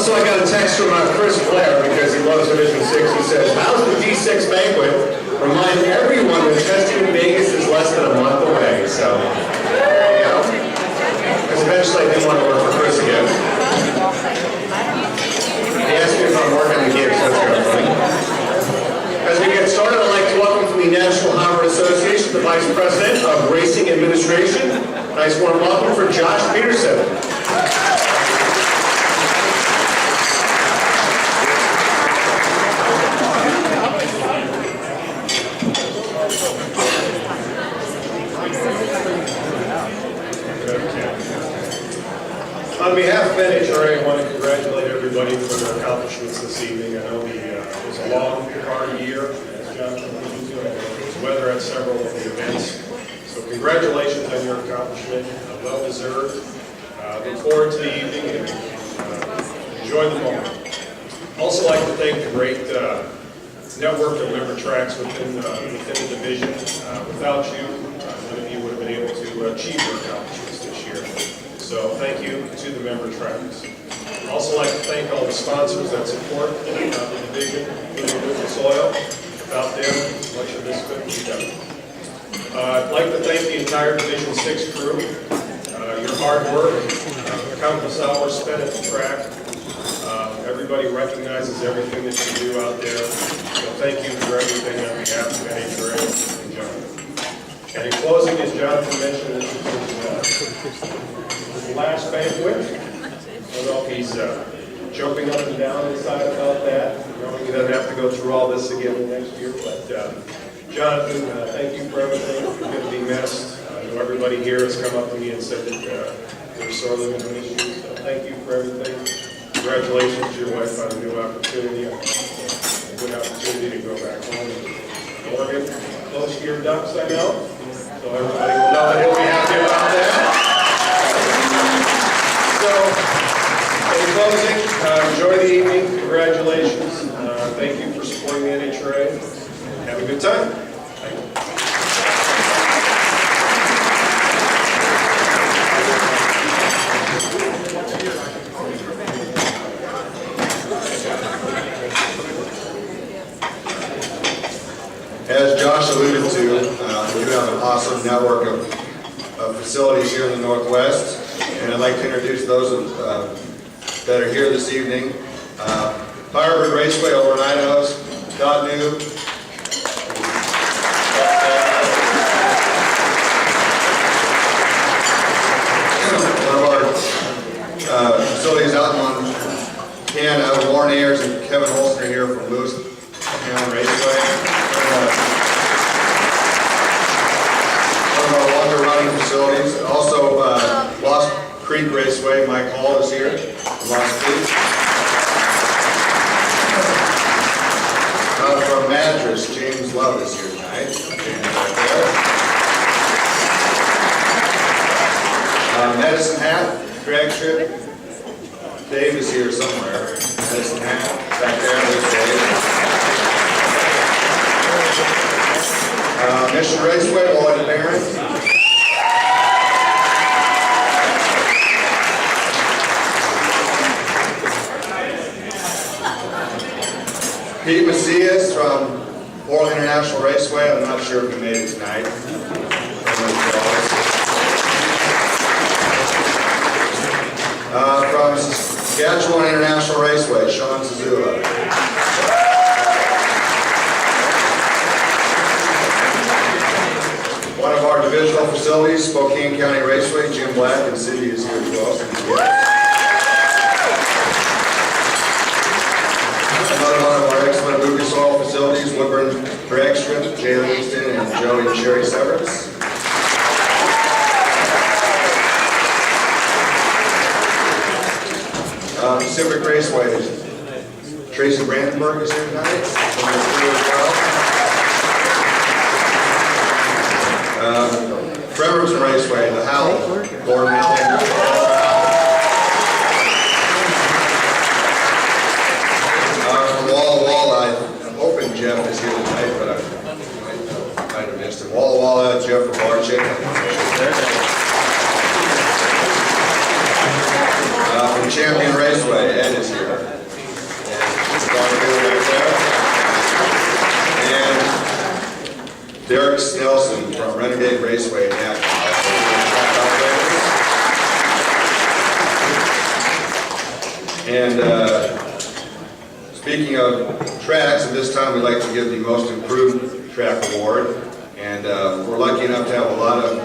Also, I got a text from Chris Blair because he loves Division 6. He says, how's the D6 banquet? Remind everyone that testing in Vegas is less than a month away. So, there you go. Because eventually I didn't want to work for Chris again. He asked me if I'm working the gigs. That's good. As we get started, I'd like to welcome from the National Harbor Association, the Vice President of Racing Administration. Nice warm welcome for Josh Peterson. On behalf of NHRA, I want to congratulate everybody for their accomplishments this evening. I know it was a long, hard year, as John alluded to. There was weather at several of the events. So congratulations on your accomplishment, well deserved. Look forward to the evening and enjoy the moment. Also like to thank the great network of member tracks within the division. Without you, none of you would have been able to achieve your accomplishments this year. So thank you to the member tracks. I'd also like to thank all the sponsors that support the division, including Lucas Soil. Without them, much of this couldn't be done. I'd like to thank the entire Division 6 crew. Your hard work, countless hours spent at the track. Everybody recognizes everything that you do out there. So thank you for everything on behalf of NHRA and John. And in closing, as Jonathan mentioned, this is his last banquet. I don't know if he's jumping up and down inside about that. Knowing he doesn't have to go through all this again next year. But Jonathan, thank you for everything. You're going to be missed. I know everybody here has come up to me and said that they're sorely going to miss you. So thank you for everything. Congratulations to your wife on a new opportunity. A good opportunity to go back home and Oregon. Close to your ducks, I know. So everybody will know that he'll be happy about that. So, in closing, enjoy the evening. Congratulations. Thank you for supporting the NHRA. Have a good time. Thank you. As Josh alluded to, we do have an awesome network of facilities here in the Northwest, and I'd like to introduce those that are here this evening. Firebird Raceway over in Idaho's Scott New. One of our facilities out in Montana, Warren Ayers and Kevin Holster here from Moose Town Raceway. One of our longer running facilities. Also, Lost Creek Raceway, Mike Hall is here from Lost Creek. From Madras, James Love is here tonight. Medicine Hat, drag strip. Dave is here somewhere. Medicine Hat, back there, there's Dave. Mission Raceway, Lloyd Barron. Pete Macias from Portland International Raceway. I'm not sure if he made it tonight. From Saskatchewan International Raceway, Sean Zazula. One of our divisional facilities, Spokane County Raceway, Jim Black, and Cindy is here as well. Another one of our excellent Lucas Oil facilities, Woodburn Drag Strip, Jay Livingston and Joey and Sherry Severance. Pacific Raceway, Tracy Brandenburg is here tonight. Trevor's Raceway, the Howl, Gordon Allen. I'm hoping Jeff is here tonight, but I might have missed him. Walla Walla, Jeff from Barchick. From Champion Raceway, Ed is here. Snelson from Renegade Raceway in Nashville. And speaking of tracks, at this time we'd like to give the Most Improved Track Award. And we're lucky enough to have a lot of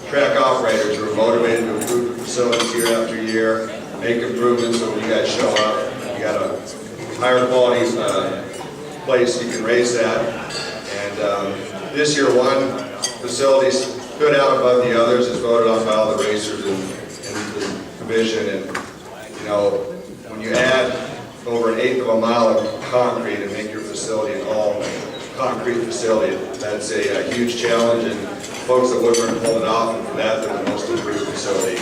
track operators who are motivated to improve the facilities year after year, make improvements so when you guys show up, you got a higher quality place you can race at. And this year one facility stood out above the others, as voted on by all the racers and the commission. And you know, when you add over 1/8 of a mile of concrete and make your facility an all concrete facility, that's a huge challenge, and folks at Woodburn pulled it off, and for that they're the Most Improved Facility.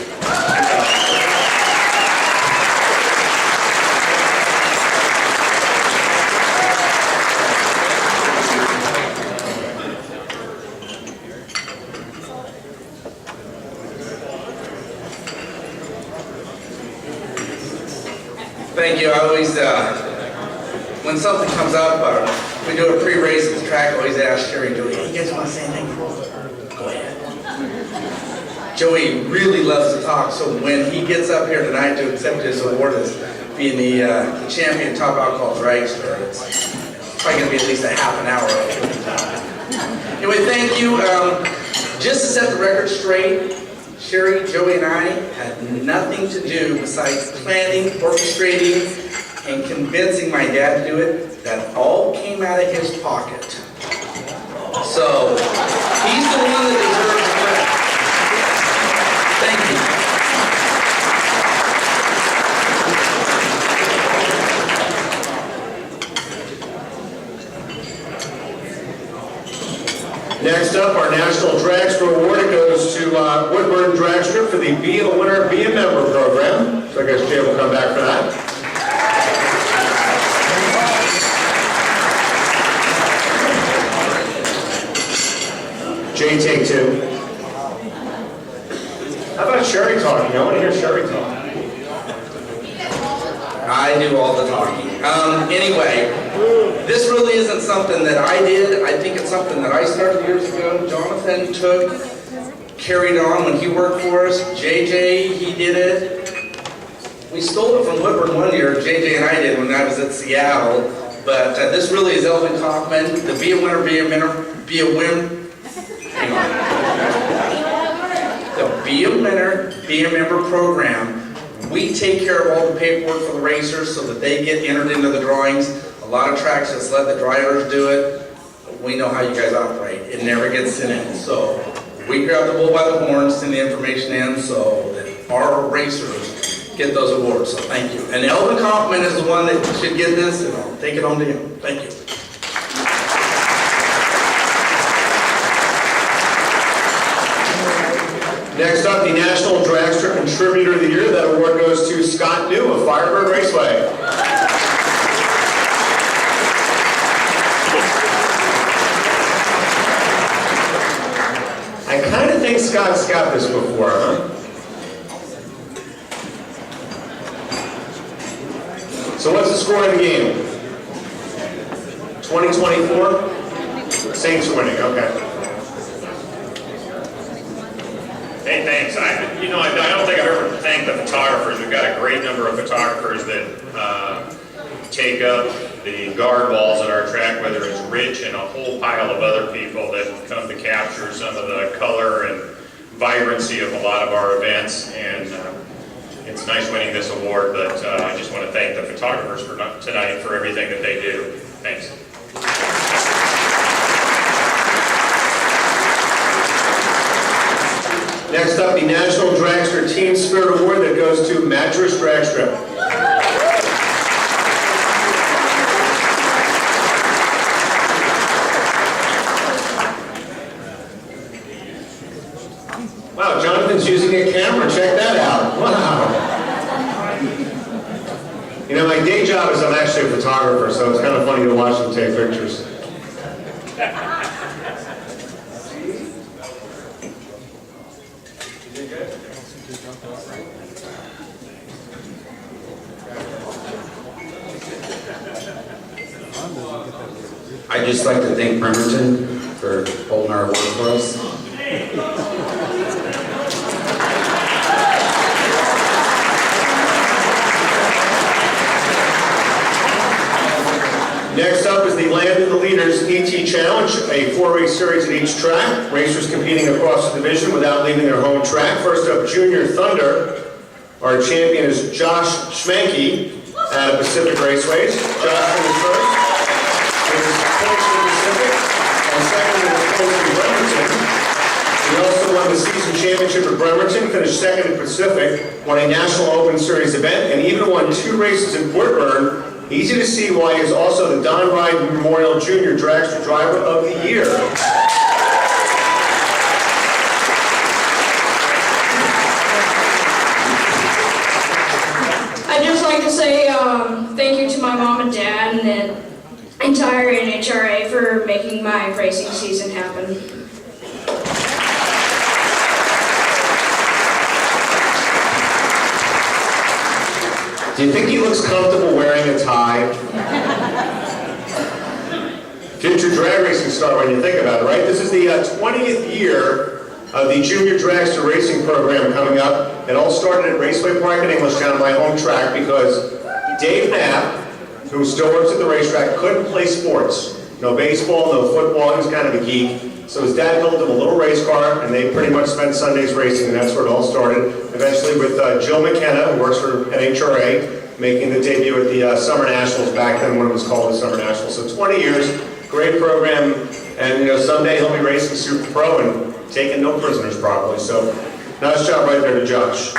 Thank you. I always, when something comes up, we do a pre-race at the track, I always ask Sherry and Joey, hey, you guys want to say anything? Go ahead. Joey really loves to talk, so when he gets up here tonight to accept his award as being the champion top alcohol dragster, it's probably going to be at least a half an hour. Anyway, thank you. Just to set the record straight, Sherry, Joey, and I had nothing to do besides planning, orchestrating, and convincing my dad to do it. That all came out of his pocket. So, he's the one that deserves the credit. Thank you. Next up, our National Dragster Award. It goes to Woodburn Dragster for the Be a Winner, Be a Member program. So I guess Jay will come back for that. Jay, take two. How about Sherry talking? I want to hear Sherry talk. I do all the talking. Anyway, this really isn't something that I did. I think it's something that I started years ago. Jonathan carried on when he worked for us. JJ, he did it. We stole it from Woodburn one year, JJ and I did when I was at Seattle. But this really is Elvin Kaufman. The Be a Winner, Be a Winner, Be a Win. Hang on. The Be a Winner, Be a Member program. We take care of all the paperwork for the racers so that they get entered into the drawings. A lot of tracks just let the drivers do it. We know how you guys operate. It never gets sent in. So we grab the bull by the horns, send the information in so that our racers get those awards. So thank you. And Elvin Kaufman is the one that should get this, and I'll take it home to him. Thank you. Next up, the National Dragster Contributor of the Year. That award goes to Scott New of Firebird Raceway. I kind of think Scott's got this before, huh? So what's the score of the game? 20-24? Saints winning, okay. Hey, thanks. I don't think I've ever thanked the photographers. We've got a great number of photographers that take up the guard walls at our track, whether it's Rich and a whole pile of other people that come to capture some of the color and vibrancy of a lot of our events. And it's nice winning this award, but I just want to thank the photographers for tonight for everything that they do. Thanks. Next up, the National Dragster Team Spirit Award that goes to Mattress Drag Strip. Wow, Jonathan's using a camera. Check that out. Wow. You know, my day job is I'm actually a photographer, so it's kind of funny to watch them take pictures. I'd just like to thank Bremerton for holding our word for us. Next up is the Land of the Leaders ET Challenge, a 4-race series at each track. Racers competing across the division without leaving their home track. First up, Junior Thunder. Our champion is Josh Schmanke out of Pacific Raceways. Josh finished first with his points for Pacific, and second with his points for Bremerton. He also won the season championship at Bremerton, finished second at Pacific, won a National Open Series event, and even won 2 races in Woodburn. Easy to see why he is also the Don Ride Memorial Junior Dragster Driver of the Year. I'd just like to say thank you to my mom and dad and the entire NHRA for making my racing season happen. Do you think he looks comfortable wearing a tie? Future drag racing star when you think about it, right? This is the 20th year of the Junior Dragster Racing Program coming up. It all started at Raceway Park in Englishtown, my home track, because Dave Knapp, who still works at the racetrack, couldn't play sports. No baseball, no football, he was kind of a geek. So his dad built him a little race car, and they pretty much spent Sundays racing, and that's where it all started. Eventually with Jill McKenna, who works for NHRA, making the debut at the Summer Nationals back then when it was called the Summer Nationals. So 20 years, great program, and someday he'll be racing Super Pro and taking no prisoners probably. So nice job right there to Josh.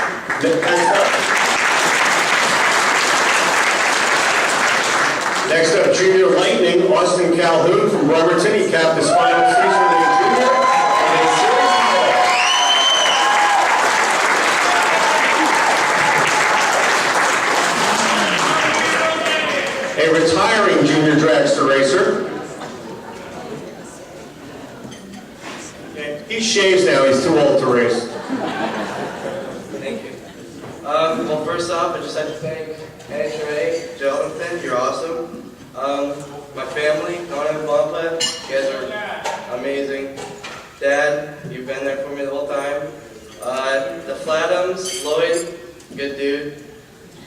Next up, Junior Lightning, Austin Calhoun from Bremerton. He capped his final season in the junior. A retiring junior dragster racer. He shaves now, he's too old to race. Thank you. Well, first off, I'd just like to thank NHRA, Jonathan, you're awesome. My family, Donna and Banquet, you guys are amazing. Dad, you've been there for me the whole time. The Flatums, Lloyd, good dude.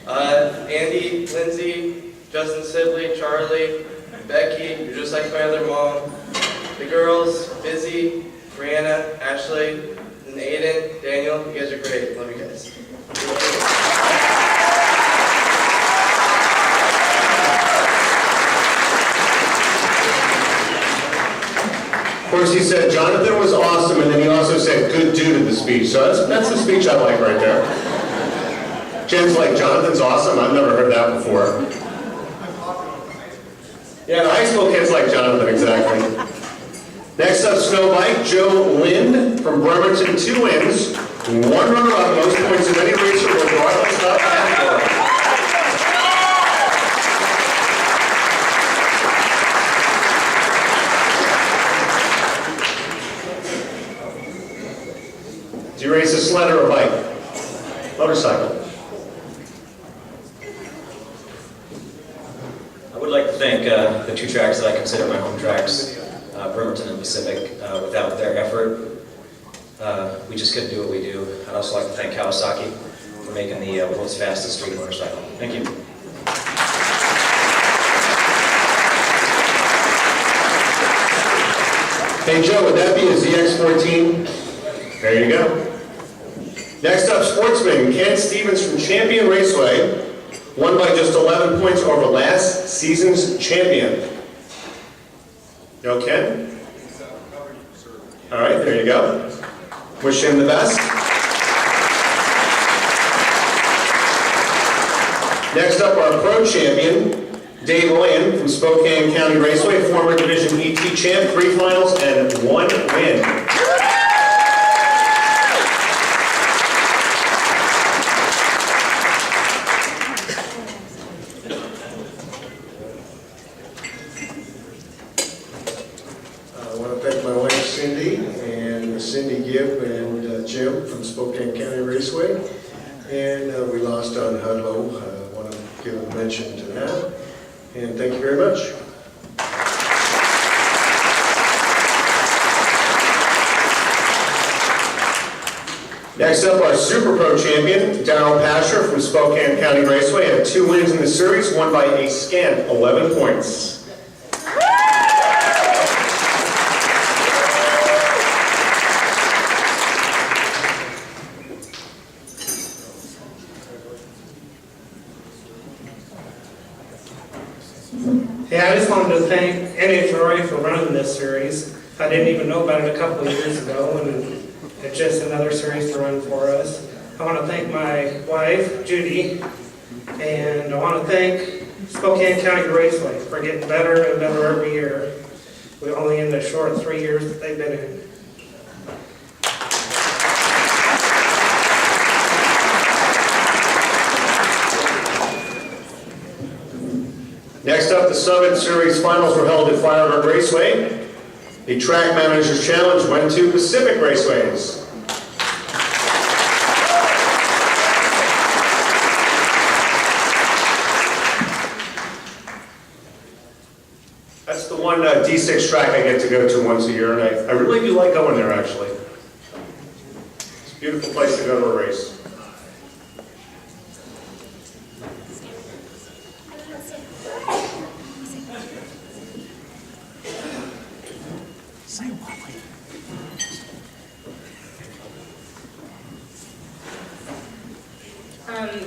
Andy, Lindsay, Justin Sibley, Charlie, Becky, you're just like my other mom. The girls, Busy, Brianna, Ashley, and Aiden, Daniel, you guys are great. Love you guys. Of course, he said Jonathan was awesome, and then he also said good dude in the speech. So that's the speech I like right there. Jen's like, Jonathan's awesome? I've never heard that before. Yeah, the high school kids like Jonathan, exactly. Next up, snow bike, Joe Lind from Bremerton, 2 wins, 1 runner-up, most points of any racer, regardless of category. Do you race a sled or a bike? Motorcycle. I would like to thank the 2 tracks that I consider my home tracks, Bremerton and Pacific. Without their effort, we just couldn't do what we do. I'd also like to thank Kawasaki for making the world's fastest street motorcycle. Thank you. Hey Joe, would that be a ZX-14? There you go. Next up, sportsman Ken Stevens from Champion Raceway, won by just 11 points over last season's champion. No, Ken? All right, there you go. Wish him the best. Next up, our pro champion, Dave Lynn from Spokane County Raceway, former Division ET champ, 3 finals and 1 win. Jim from Spokane County Raceway, and we lost on Hudlow. I want to give a mention to that, and thank you very much. Next up, our Super Pro champion, Darryl Pasher from Spokane County Raceway, had 2 wins in the series, won by a scant 11 points. Hey, I just wanted to thank NHRA for running this series. I didn't even know about it a couple of years ago, and it's just another series to run for us. I want to thank my wife, Judy, and I want to thank Spokane County Raceway for getting better and better every year. We're only in the short 3 years that they've been in. Next up, the Summit Series finals were held at Firebird Raceway. The Track Managers Challenge went to Pacific Raceways. That's the one D6 track I get to go to once a year, and I really do like going there, actually. It's a beautiful place to go to a race.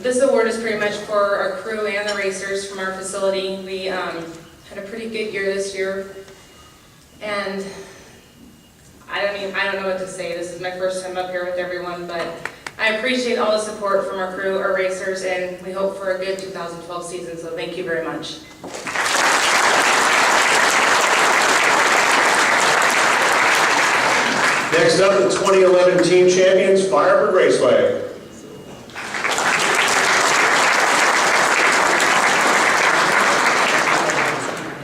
This award is pretty much for our crew and the racers from our facility. We had a pretty good year this year, and I don't know what to say. This is my first time up here with everyone, but I appreciate all the support from our crew, our racers, and we hope for a good 2012 season, so thank you very much. Next up, the 2011 team champions, Firebird Raceway.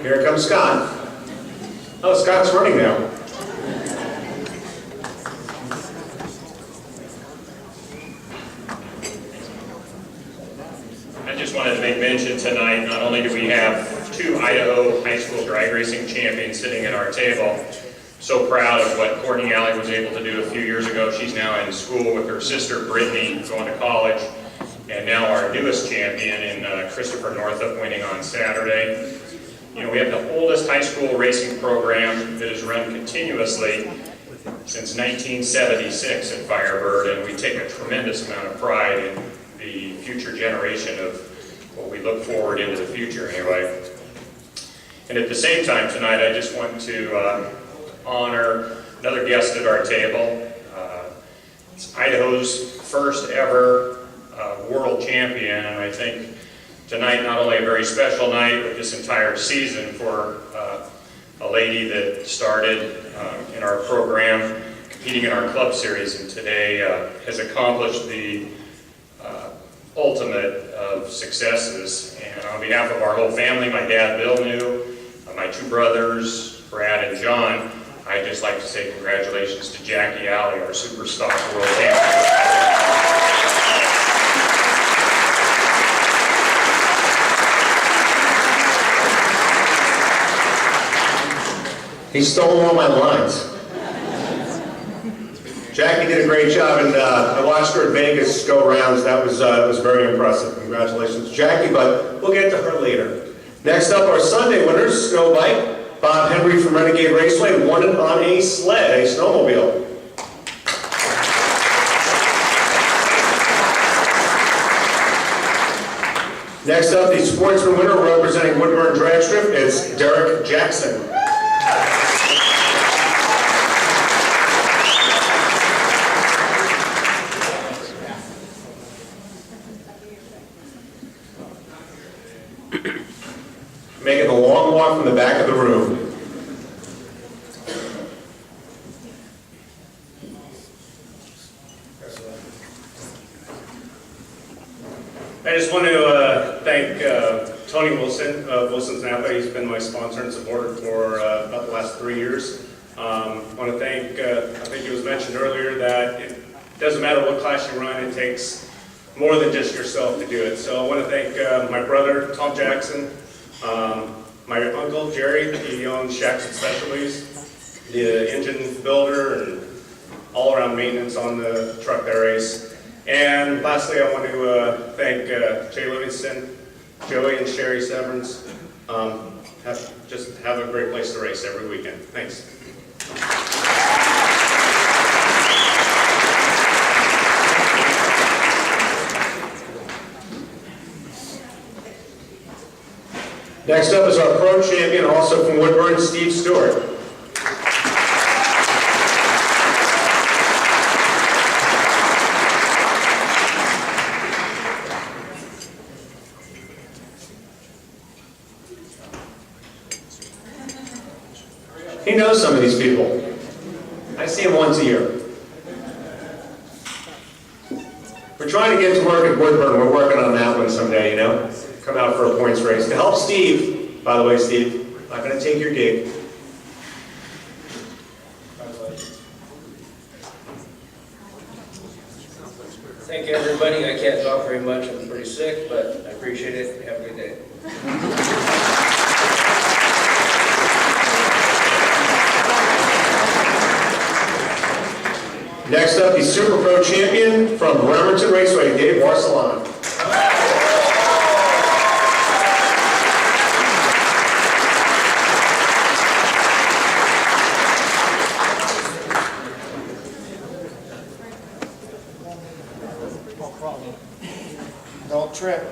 Here comes Scott. Oh, Scott's running now. I just wanted to make mention tonight, not only do we have 2 Idaho high school drag racing champions sitting at our table, so proud of what Courtney Alley was able to do a few years ago. She's now in school with her sister Brittany, going to college, and now our newest champion in Christopher Northup, winning on Saturday. You know, we have the oldest high school racing program that has run continuously since 1976 at Firebird, and we take a tremendous amount of pride in the future generation of what we look forward into the future anyway. And at the same time tonight, I just want to honor another guest at our table. It's Idaho's first ever world champion, and I think tonight not only a very special night, but this entire season for a lady that started in our program, competing in our club series, and today has accomplished the ultimate of successes. And on behalf of our whole family, my dad Bill knew, my 2 brothers, Brad and John, I'd just like to say congratulations to Jackie Alley, our super stock world champion. He stole all my lines. Jackie did a great job, and I watched her at Vegas go rounds. That was very impressive. Congratulations, Jackie, but we'll get to her later. Next up, our Sunday winners, snow bike. Bob Henry from Renegade Raceway won it on a sled, a snowmobile. Next up, the sportsman winner representing Woodburn Drag Strip is Derek Jackson. Making the long walk from the back of the room. I just want to thank Tony Wilson of Wilson's Napa. He's been my sponsor and supporter for about the last 3 years. I want to thank, I think it was mentioned earlier that it doesn't matter what class you run, it takes more than just yourself to do it. So I want to thank my brother, Tom Jackson, my uncle, Jerry. He owns Jackson Specialties, the engine builder, and all-around maintenance on the truck that I race. And lastly, I want to thank Jay Livingston, Joey and Sherry Severance. Just have a great place to race every weekend. Thanks. Next up is our pro champion, also from Woodburn, Steve Stewart. He knows some of these people. I see him once a year. We're trying to get to work at Woodburn. We're working on that one someday, you know? Come out for a points race. To help Steve, by the way, Steve, I'm not going to take your gig. Thank you, everybody. I can't talk very much. I'm pretty sick, but I appreciate it. Have a good day. Next up, the Super Pro champion from Bremerton Raceway, Dave Barcelona. Don't trip.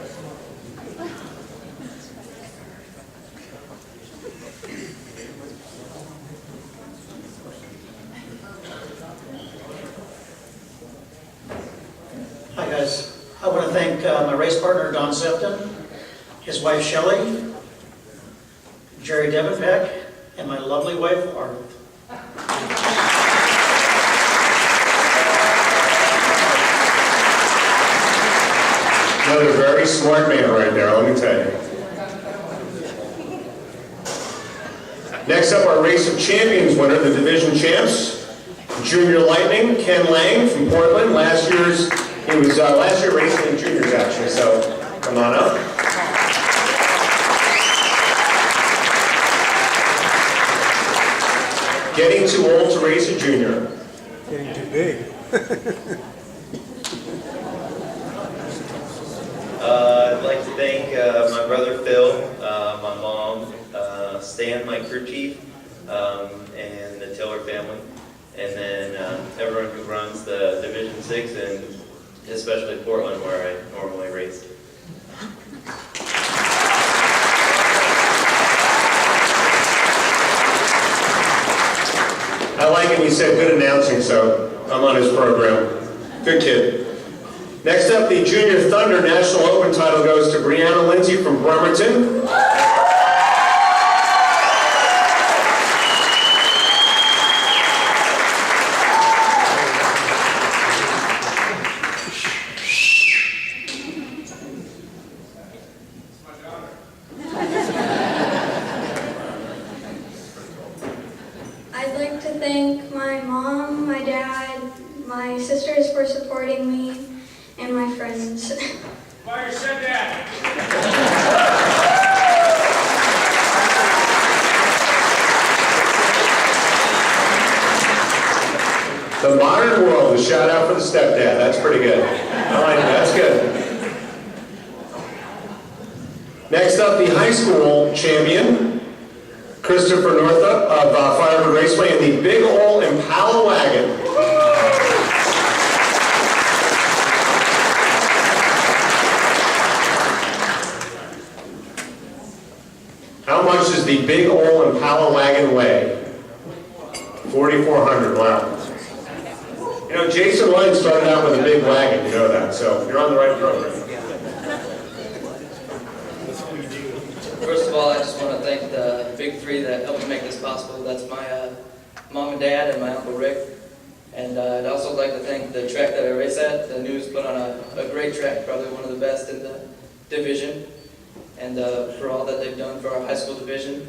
Hi guys. I want to thank my race partner Don Sefton, his wife Shelley, Jerry Devenpeck, and my lovely wife Arnold. Another very smart man right there, let me tell you. Next up, our Race of Champions winner, the division champs, Junior Lightning, Ken Lang from Portland. He was last year racing in juniors actually, so come on up. Getting too old to race a junior. Getting too big. I'd like to thank my brother Phil, my mom, Stan, my crew chief, and the Tiller family, and then everyone who runs the Division 6 and especially Portland where I normally race. I like him, he said good announcing, so I'm on his program. Good kid. Next up, the Junior Thunder National Open title goes to Brianna Lindsay from Bremerton. I'd like to thank my mom, my dad, my sisters for supporting me, and my friends. Fire said that. The modern world, a shout out for the stepdad. That's pretty good. I like that. That's good. Next up, the high school champion, Christopher Northup of Firewood Raceway in the Big Ol' Impala wagon. How much does the Big Ol' Impala wagon weigh? 4,400, wow. You know, Jason Lynn started out with a big wagon, you know that, so you're on the right program. First of all, I just want to thank the big three that helped me make this possible. That's my mom and dad and my Uncle Rick. And I'd also like to thank the track that I race at. The News put on a great track, probably one of the best in the division. And for all that they've done for our high school division.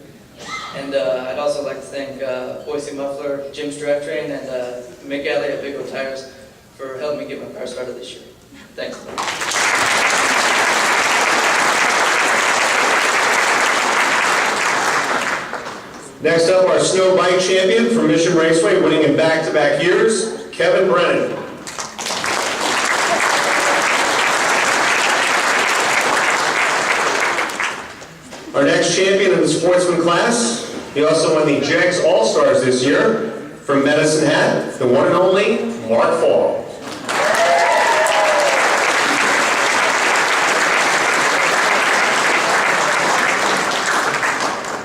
And I'd also like to thank Boise Muffler, Jim Straptrain, and Mick Alley at Big O Tires for helping me get my car started this year. Thanks. Next up, our snow bike champion from Mission Raceway, winning in back-to-back years, Kevin Brennan. Our next champion in the sportsman class, he also won the JEGS All-Stars this year from Medicine Hat, the one and only Mark Fall.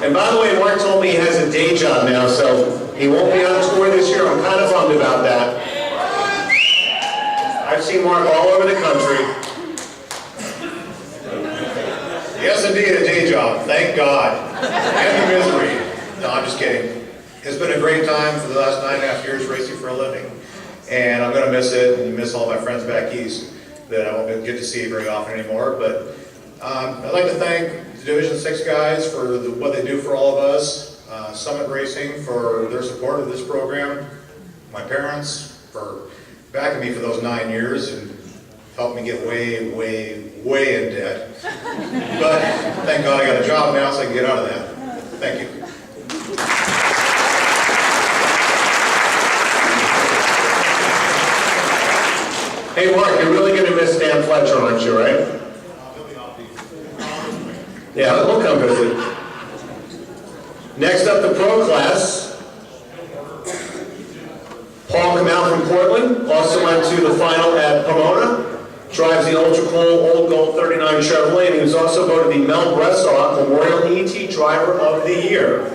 And by the way, Mark told me he has a day job now, so he won't be on tour this year. I'm kind of bummed about that. I've seen Mark all over the country. Yes, indeed, a day job. Thank God. And the misery. No, I'm just kidding. It's been a great time for the last 9.5 years racing for a living. And I'm going to miss it and miss all my friends back east that I won't get to see very often anymore. But I'd like to thank the Division 6 guys for what they do for all of us. Summit Racing for their support of this program. My parents for backing me for those 9 years and helped me get way, way, way in debt. But thank God I got a job now so I can get out of that. Thank you. Hey Mark, you're really going to miss Dan Fletcher, aren't you, right? Yeah, we'll come visit. Next up, the pro class. Paul Kamau from Portland also went to the final at Pomona. Drives the ultra cool Old Gold 39 Chevrolet, and he was also voted the Mel Bressaw Memorial ET Driver of the Year.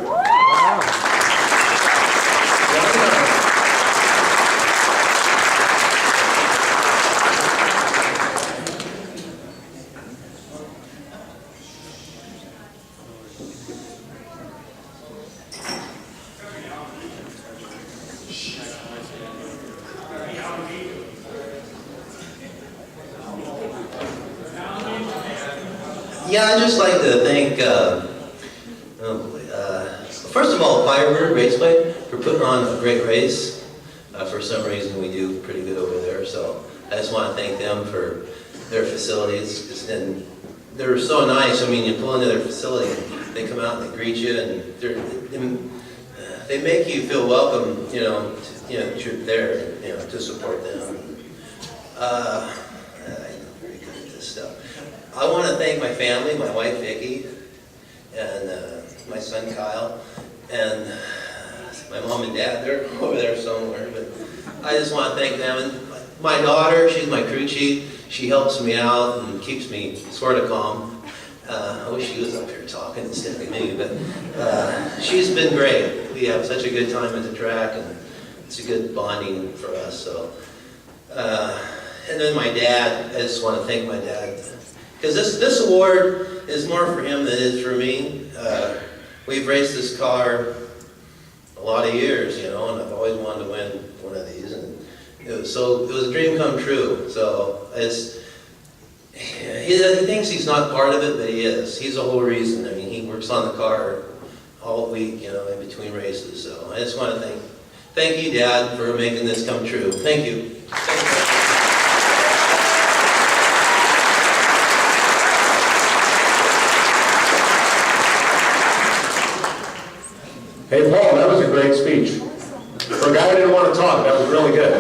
Yeah, I'd just like to thank, first of all, Firebird Raceway for putting on a great race. For some reason, we do pretty good over there, so I just want to thank them for their facilities. And they're so nice. I mean, you pull into their facility, and they come out and they greet you, and they make you feel welcome. That you're there, to support them. I'm very good at this stuff. I want to thank my family, my wife Vicki, and my son Kyle, and my mom and dad. They're over there somewhere, but I just want to thank them. And my daughter, she's my crew chief. She helps me out and keeps me sort of calm. I wish she was up here talking instead of me, but she's been great. We have such a good time at the track, and it's a good bonding for us. So, and then my dad, I just want to thank my dad. Because this award is more for him than it is for me. We've raced this car a lot of years, and I've always wanted to win one of these, and it was a dream come true. So he thinks he's not part of it, but he is. He's the whole reason. I mean, he works on the car all week, in between races. So I just want to thank you, Dad, for making this come true. Thank you. Hey Paul, that was a great speech. For a guy who didn't want to talk, that was really good.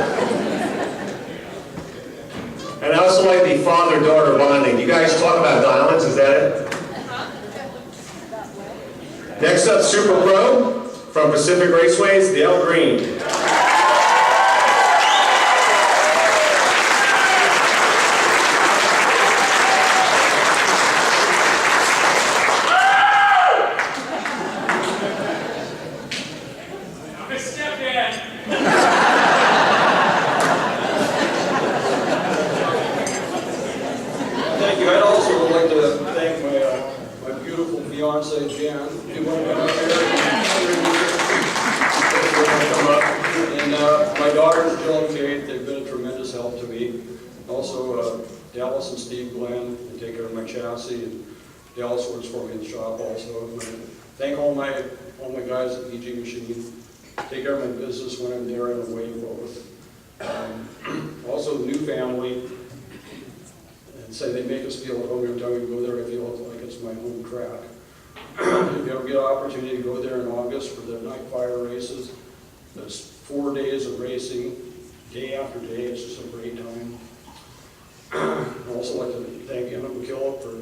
And I also like the father-daughter bonding. You guys talk about diamonds, is that it? Next up, Super Pro from Pacific Raceways, Dale Green. Thank you. I'd also like to thank my beautiful fiancee, Jan. You want to come up here? And my daughters, Jill and Kate, they've been a tremendous help to me. Also, Dallas and Steve Glenn, they take care of my chassis, and Dallas works for me in the shop also. And thank all my guys at EG Machine. Take care of my business when I'm there and away both. Also, the new family. And say they make us feel at home every time we go there. I feel like it's my home track. If you ever get an opportunity to go there in August for the night fire races, there's 4 days of racing, day after day. It's just a great time. I'd also like to thank Emmett McKillop for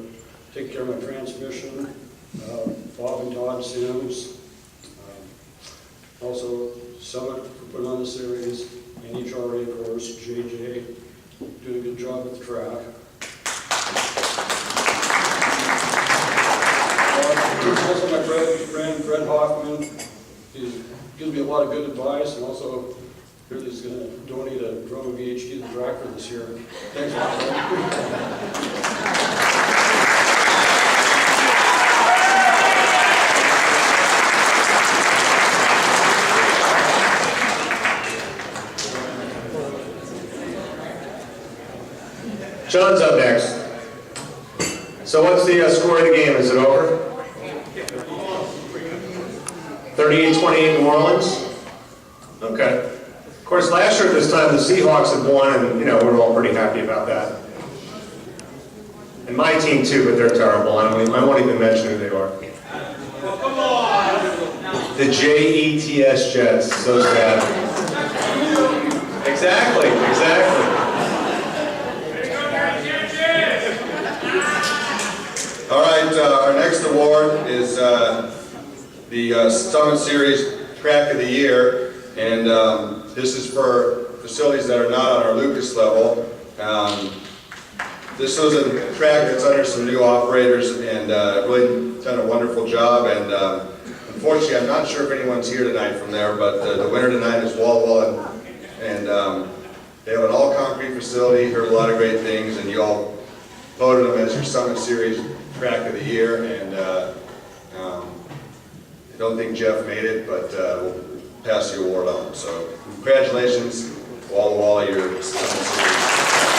taking care of my transmission, Bob and Todd Sims, also Summit for putting on the series, NHRA, of course, JJ, doing a good job with the track. Also my friend Fred Hoffman, he gives me a lot of good advice, and also heard he's going to donate a drum of VHD to the tractor this year. Thanks a lot, Fred. John's up next. So what's the score of the game? Is it over? 38-28 New Orleans? Okay. Of course, last year at this time, the Seahawks had won, and, we're all pretty happy about that. And my team, too, but they're terrible. I won't even mention who they are. The Jets, Jets. So sad. Exactly. All right, our next award is the Summit Series Track of the Year, and this is for facilities that are not on our Lucas level. This was a track that's under some new operators, and really done a wonderful job. And unfortunately, I'm not sure if anyone's here tonight from there, but the winner tonight is Walla Walla, and they have an all-concrete facility. Heard a lot of great things, and you all voted them as your Summit Series Track of the Year, and I don't think Jeff made it, but we'll pass the award on. So congratulations, Walla Walla, your Summit Series.